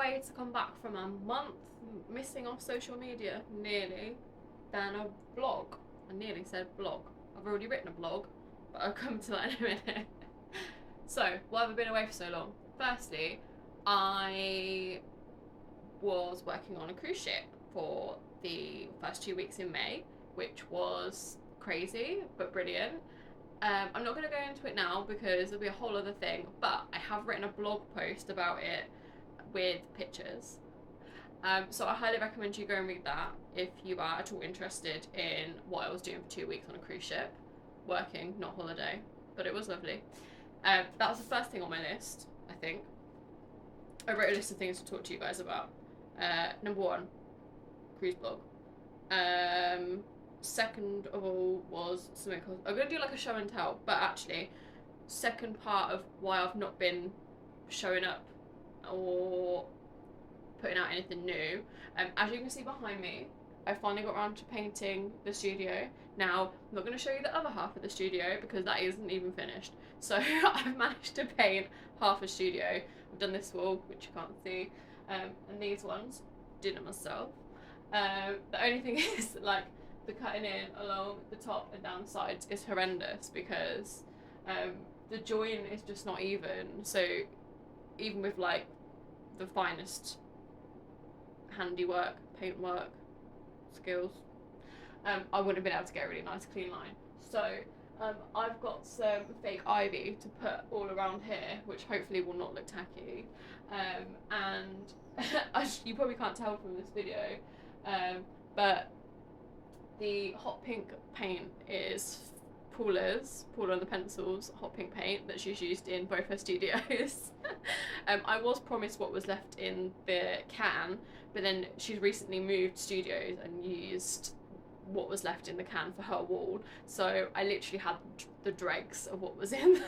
way to come back from a month missing off social media, nearly, than a blog. I nearly said blog. I've already written a blog, but I'll come to that in a minute. So, why have I been away for so long? Firstly, I was working on a cruise ship for the first 2 weeks in May, which was crazy but brilliant. I'm not going to go into it now because it'll be a whole other thing, but I have written a blog post about it with pictures. So I highly recommend you go and read that if you are at all interested in what I was doing for 2 weeks on a cruise ship. Working, not holiday, but it was lovely. That was the first thing on my list, I think. I wrote a list of things to talk to you guys about. Number one, cruise blog. Second of all was something called, I'm going to do like a show and tell, but actually, second part of why I've not been showing up or putting out anything new. As you can see behind me, I finally got around to painting the studio. Now, I'm not going to show you the other half of the studio because that isn't even finished. So I've managed to paint half a studio. I've done this wall, which you can't see, and these ones, did it myself. The only thing is, like, the cutting in along the top and down the sides is horrendous because the join is just not even. So even with like the finest handiwork, paintwork skills, I wouldn't have been able to get a really nice clean line. So I've got some fake ivy to put all around here, which hopefully will not look tacky. And you probably can't tell from this video, but the hot pink paint is Paula's, Paula and the Pencils hot pink paint that she's used in both her studios. I was promised what was left in the can, but then she's recently moved studios and used what was left in the can for her wall. So I literally had the dregs of what was in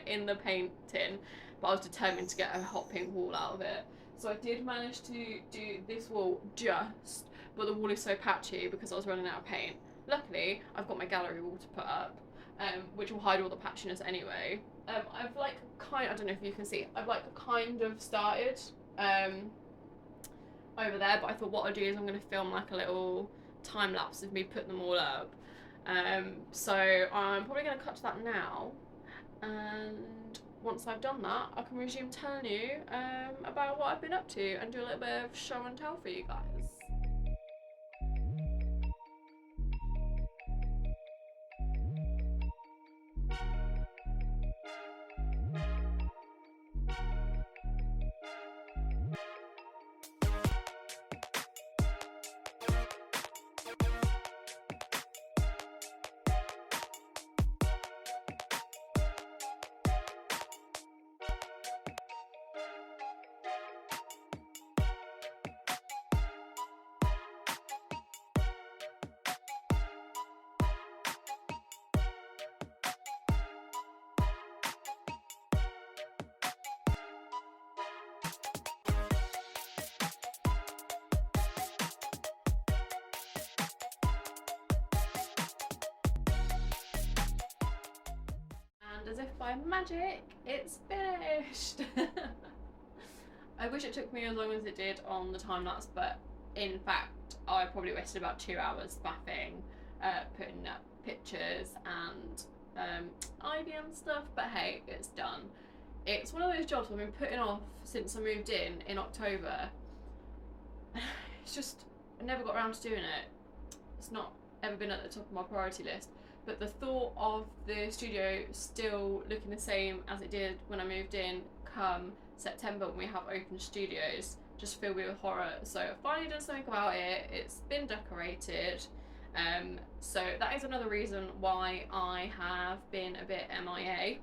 in the paint tin, but I was determined to get a hot pink wall out of it. So I did manage to do this wall just, but the wall is so patchy because I was running out of paint. Luckily, I've got my gallery wall to put up, which will hide all the patchiness anyway. I've like I don't know if you can see, I've like kind of started over there, but I thought what I'll do is I'm going to film like a little time lapse of me putting them all up. So I'm probably going to cut to that now, and once I've done that, I can resume telling you about what I've been up to and do a little bit of show and tell for you guys. And as if by magic, it's finished! I wish it took me as long as it did on the time lapse, but in fact, I probably wasted about 2 hours faffing, putting up pictures and IBM stuff, but hey, it's done. It's one of those jobs I've been putting off since I moved in October. It's just, I never got around to doing it. It's not ever been at the top of my priority list. But the thought of the studio still looking the same as it did when I moved in come September when we have open studios just filled me with horror. So I've finally done something about it. It's been decorated. So that is another reason why I have been a bit MIA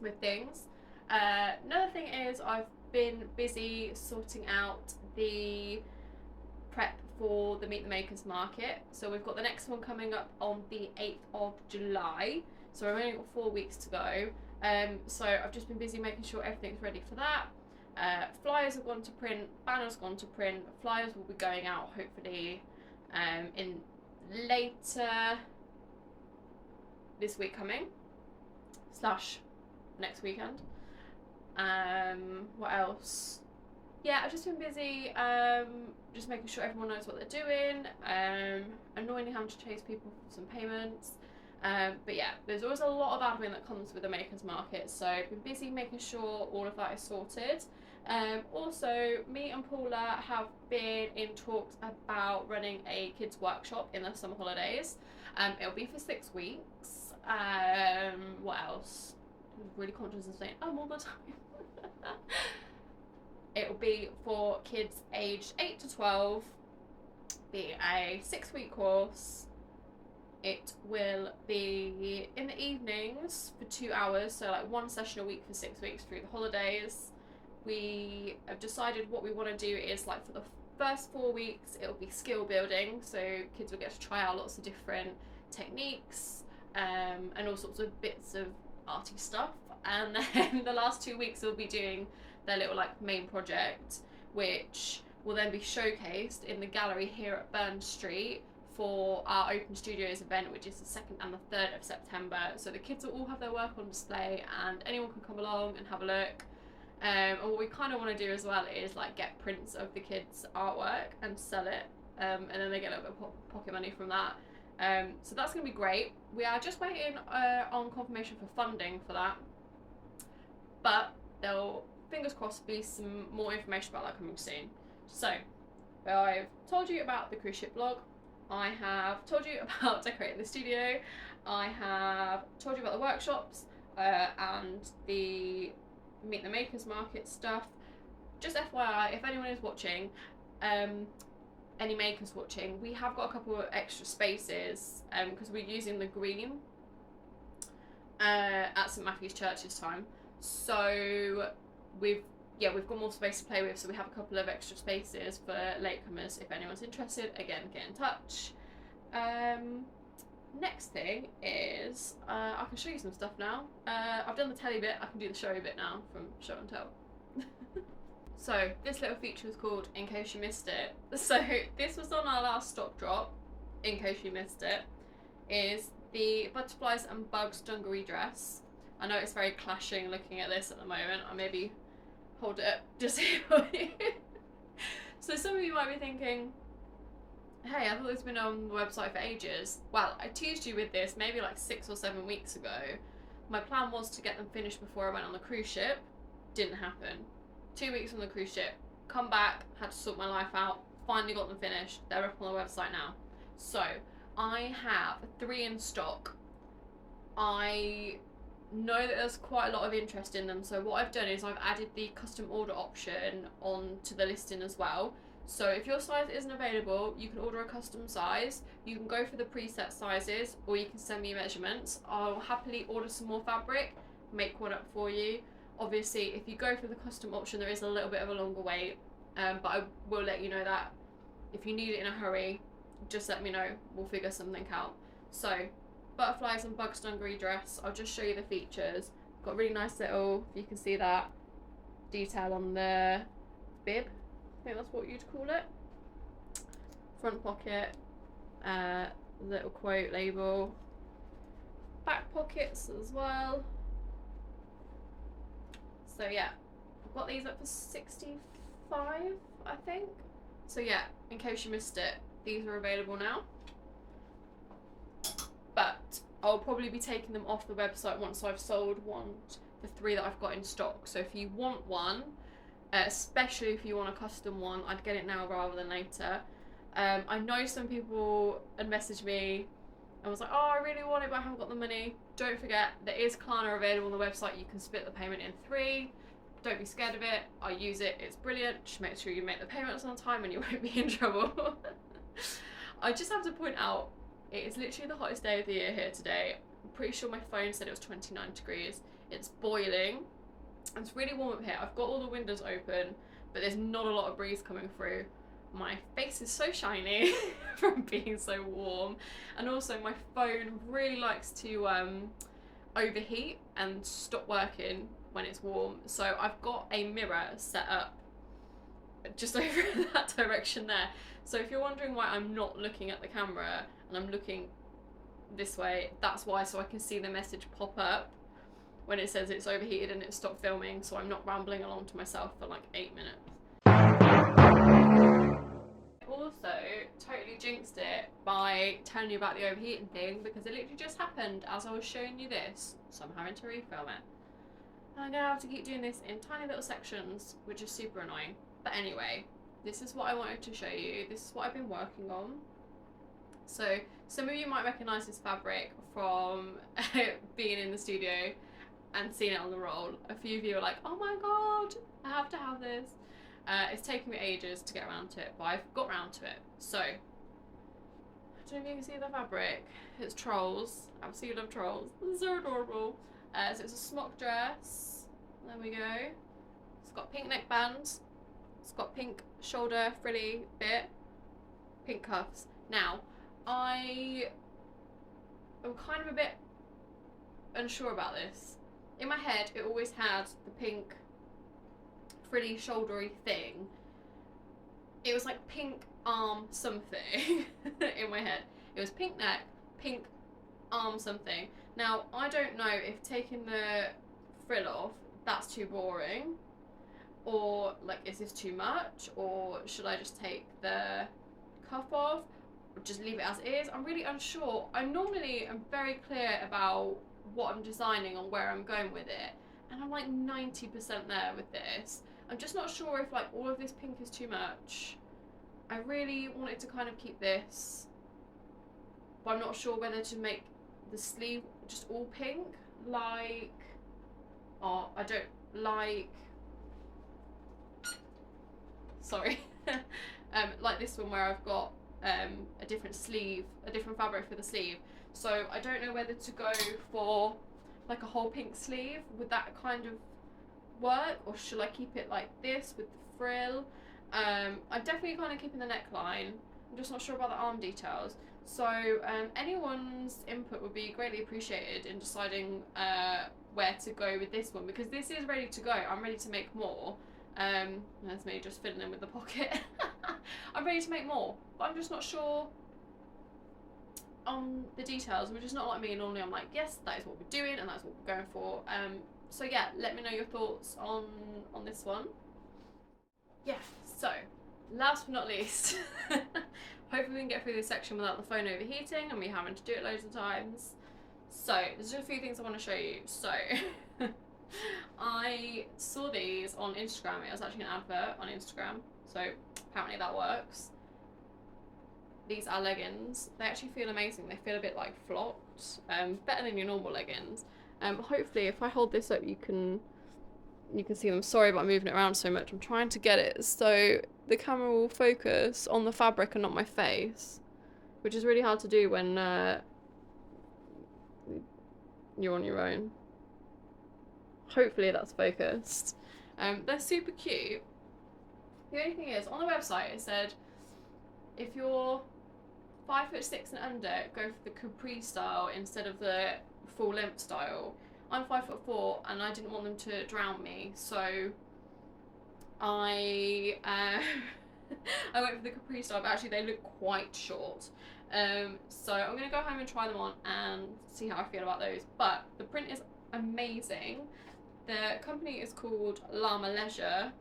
with things. Another thing is I've been busy sorting out the prep for the Meet the Makers market. So we've got the next one coming up on the 8th of July. So we've only got 4 weeks to go. So I've just been busy making sure everything's ready for that. Flyers have gone to print, banners gone to print. Flyers will be going out hopefully in later this week coming / next weekend. What else? yeah, I've just been busy, just making sure everyone knows what they're doing, annoyingly having to chase people for some payments. But yeah, there's always a lot of admin that comes with the makers market, so I've been busy making sure all of that is sorted. Also, me and Paula have been in talks about running a kids workshop in the summer holidays. It'll be for 6 weeks. What else? I'm really conscious of saying all the time. It'll be for kids aged 8 to 12, be a 6-week course. It will be in the evenings for 2 hours, so like one session a week for 6 weeks through the holidays. We have decided what we want to do is, like, for the first 4 weeks it'll be skill building, so kids will get to try out lots of different techniques, and all sorts of bits of arty stuff, and then the last 2 weeks we'll be doing their little like main project, which will then be showcased in the gallery here at Burn Street for our Open Studios event, which is the 2nd and the 3rd of September. So the kids will all have their work on display and anyone can come along and have a look. And what we kind of want to do as well is like get prints of the kids' artwork and sell it, and then they get a little bit of pocket money from that. So that's going to be great. We are just waiting on confirmation for funding for that, but there'll, fingers crossed, be some more information about that coming soon. So I've told you about the cruise ship blog, I have told you about decorating the studio, I have told you about the workshops, and the Meet the Makers Market stuff. Just FYI, if anyone is watching, any makers watching, we have got a couple of extra spaces because we're using the green at St Matthew's Church this time. So we've got more space to play with, so we have a couple of extra spaces for latecomers. If anyone's interested, again, get in touch. Next thing is I can show you some stuff now. I've done the telly bit, I can do the showy bit now from show and tell. So this little feature is called In Case You Missed It. So this was on our last stock drop, in case you missed it, is the Butterflies and Bugs dungaree dress. I know it's very clashing looking at this at the moment. I maybe hold it up just here for you. So some of you might be thinking, hey, I thought it's been on the website for ages. Well, I teased you with this maybe like 6 or 7 weeks ago. My plan was to get them finished before I went on the cruise ship. Didn't happen. 2 weeks on the cruise ship, come back, had to sort my life out, finally got them finished. They're up on the website now. So I have 3 in stock. I know that there's quite a lot of interest in them, so what I've done is I've added the custom order option onto the listing as well. So if your size isn't available, you can order a custom size. You can go for the preset sizes, or you can send me measurements. I'll happily order some more fabric, make one up for you. Obviously, if you go for the custom option, there is a little bit of a longer wait, but I will let you know that if you need it in a hurry, just let me know. We'll figure something out. So, Butterflies and Bugs dungaree dress. I'll just show you the features. Got really nice little, if you can see that, detail on the bib. I think that's what you'd call it. Front pocket, little quote label, back pockets as well. So yeah, I've got these up for 65, I think. So yeah, in case you missed it, these are available now. But I'll probably be taking them off the website once I've sold the 3 that I've got in stock. So if you want one, especially if you want a custom one, I'd get it now rather than later. I know some people had messaged me and was like, oh, I really want it, but I haven't got the money. Don't forget, there is Klarna available on the website. You can split the payment in 3. Don't be scared of it. I use it. It's brilliant. Just make sure you make the payments on time and you won't be in trouble. I just have to point out, it is literally the hottest day of the year here today. I'm pretty sure my phone said it was 29 degrees. It's boiling. It's really warm up here. I've got all the windows open, but there's not a lot of breeze coming through. My face is so shiny from being so warm, and also my phone really likes to overheat and stop working when it's warm. So I've got a mirror set up just over in that direction there. So if you're wondering why I'm not looking at the camera and I'm looking this way, that's why, so I can see the message pop up when it says it's overheated and it's stopped filming, so I'm not rambling along to myself for like 8 minutes. also totally jinxed it by telling you about the overheating thing, because it literally just happened as I was showing you this, so I'm having to refilm it. And I'm going to have to keep doing this in tiny little sections, which is super annoying. But anyway, this is what I wanted to show you. This is what I've been working on. So some of you might recognise this fabric from being in the studio and seeing it on the roll. A few of you are like, oh my god, I have to have this. It's taken me ages to get around to it, but I've got around to it. So, I don't know if you can see the fabric. It's trolls. I absolutely love trolls. They're so adorable. So it's a smock dress. There we go. It's got pink neckbands. It's got pink shoulder frilly bit. Pink cuffs. Now, I am kind of a bit unsure about this. In my head, it always had the pink frilly shouldery thing. It was like pink arm something in my head. It was pink neck, pink arm something. Now, I don't know if taking the frill off, that's too boring, or like, is this too much, or should I just take the cuff off, or just leave it as it is? I'm really unsure. I normally am very clear about what I'm designing and where I'm going with it, and I'm like 90% there with this. I'm just not sure if like all of this pink is too much. I really wanted to kind of keep this, but I'm not sure whether to make the sleeve just all pink, like, oh, I don't like, sorry, like this one where I've got a different sleeve, a different fabric for the sleeve. So I don't know whether to go for like a whole pink sleeve. Would that kind of work, or should I keep it like this with the frill? I'm definitely kind of keeping the neckline. I'm just not sure about the arm details. So anyone's input would be greatly appreciated in deciding where to go with this one, because this is ready to go. I'm ready to make more. That's me just filling in with the pocket. I'm ready to make more, but I'm just not sure on the details, which is not like me. Normally I'm like, yes, that is what we're doing and that's what we're going for. So yeah, let me know your thoughts on this one. Yeah, so last but not least, hopefully we can get through this section without the phone overheating and me having to do it loads of times. So there's just a few things I want to show you. So I saw these on Instagram. It was actually an advert on Instagram, so apparently that works. These are leggings. They actually feel amazing. They feel a bit like flocked, better than your normal leggings. Hopefully if I hold this up you can see them. Sorry about moving it around so much. I'm trying to get it so the camera will focus on the fabric and not my face, which is really hard to do when you're on your own. Hopefully that's focused. They're super cute. The only thing is, on the website it said if you're 5'6" and under, go for the capri style instead of the full length style. I'm 5'4" and I didn't want them to drown me, so I I went for the capri style, but actually they look quite short. So I'm gonna go home and try them on and see how I feel about those. But the print is amazing. The company is called Llama Leisure.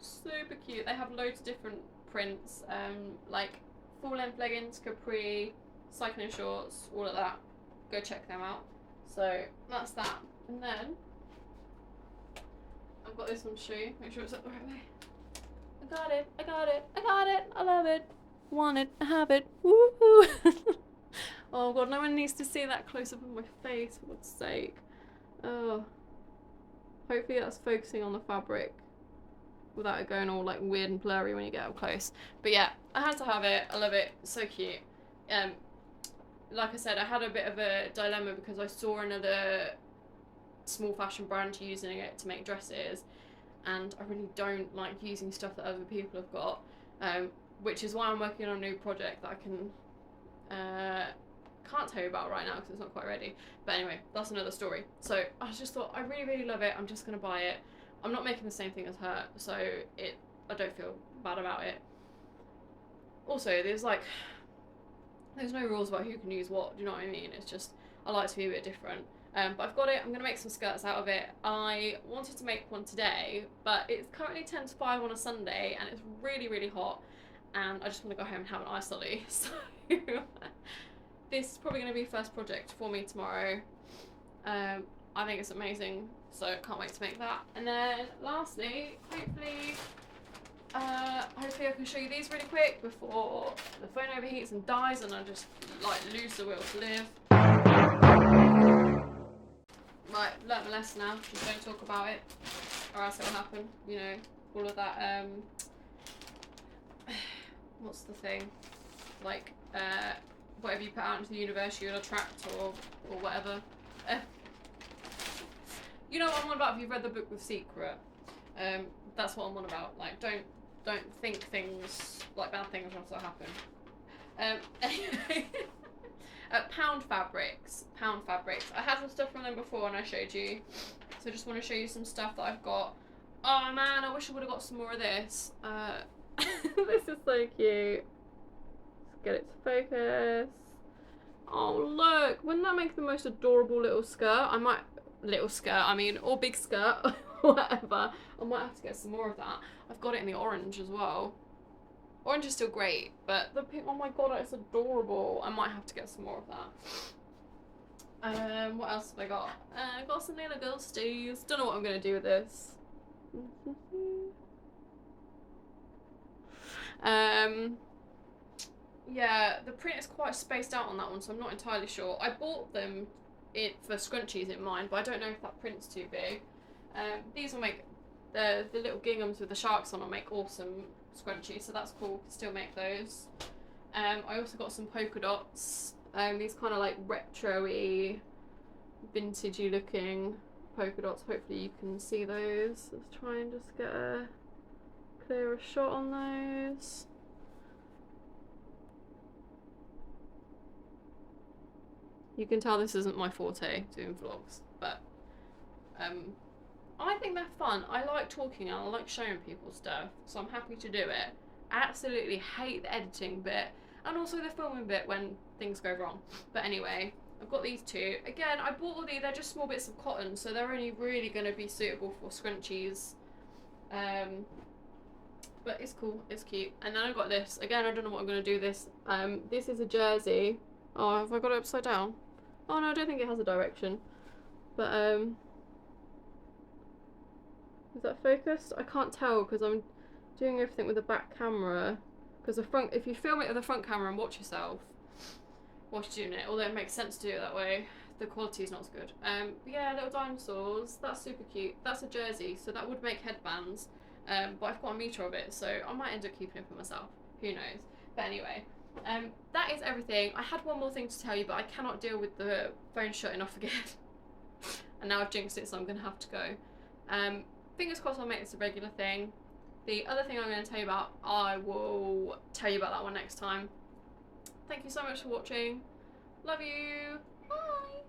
Super cute. They have loads of different prints, like full length leggings, capri, cycling shorts, all of that. Go check them out. So that's that. And then I've got this one to show you. Make sure it's up the right way. I got it. I got it. I got it. I love it. Want it. I have it. Woohoo! Oh god, no one needs to see that close up of my face, for God's sake. Oh. Hopefully that's focusing on the fabric without it going all like weird and blurry when you get up close. But yeah, I had to have it. I love it. So cute. Like I said, I had a bit of a dilemma because I saw another small fashion brand using it to make dresses, and I really don't like using stuff that other people have got, which is why I'm working on a new project that I can't tell you about right now because it's not quite ready. But anyway, that's another story. So I just thought, I really, really love it. I'm just going to buy it. I'm not making the same thing as her, so I don't feel bad about it. Also, there's no rules about who can use what, do you know what I mean? It's just, I like to be a bit different. But I've got it. I'm going to make some skirts out of it. I wanted to make one today, but it's currently 10 to 5 on a Sunday, and it's really, really hot. and I just want to go home and have an ice lolly. So this is probably going to be first project for me tomorrow. I think it's amazing, so can't wait to make that. And then lastly, hopefully I can show you these really quick before the phone overheats and dies and I just like lose the will to live. Right, learnt my lesson now, just don't talk about it or else it will happen, you know, all of that, what's the thing, like, whatever you put out into the universe you'll attract or whatever. You know what I'm on about if you've read the book The Secret. That's what I'm on about. Like, don't think things, like bad things will also happen. Anyway, Pound Fabrics. I had some stuff from them before and I showed you. So I just want to show you some stuff that I've got. Oh man, I wish I would have got some more of this. This is so cute. Let's get it to focus. Oh look, wouldn't that make the most adorable little skirt? Or big skirt, whatever. I might have to get some more of that. I've got it in the orange as well. Orange is still great, but the pink, oh my god, it's adorable. I might have to get some more of that. What else have I got? I got some little ghosties. Don't know what I'm going to do with this. Yeah, the print is quite spaced out on that one, so I'm not entirely sure. I bought them for scrunchies in mind, but I don't know if that print's too big. These will make the little ginghams with the sharks on will make awesome scrunchies, so that's cool. Can still make those. I also got some polka dots. These kind of like retro-y, vintagey looking polka dots. Hopefully you can see those. Let's try and just get a clearer shot on those. You can tell this isn't my forte, doing vlogs, but I think they're fun. I like talking and I like showing people stuff, so I'm happy to do it. I absolutely hate the editing bit and also the filming bit when things go wrong. But anyway, I've got these two. Again, I bought all these, they're just small bits of cotton, so they're only really going to be suitable for scrunchies. But it's cool, it's cute. And then I've got this. Again, I don't know what I'm going to do with this. This is a jersey. Oh, have I got it upside down? Oh no, I don't think it has a direction. But, is that focused? I can't tell because I'm doing everything with the back camera. Because the front, if you film it with the front camera and watch yourself whilst you're doing it, although it makes sense to do it that way, the quality is not as good. But yeah, little dinosaurs. That's super cute. That's a jersey, so that would make headbands. But I've got a metre of it, so I might end up keeping it for myself. Who knows? But anyway. That is everything. I had one more thing to tell you, but I cannot deal with the phone shutting off again. And now I've jinxed it, so I'm going to have to go. Fingers crossed I'll make this a regular thing. The other thing I'm going to tell you about, I will tell you about that one next time. Thank you so much for watching. Love you. Bye.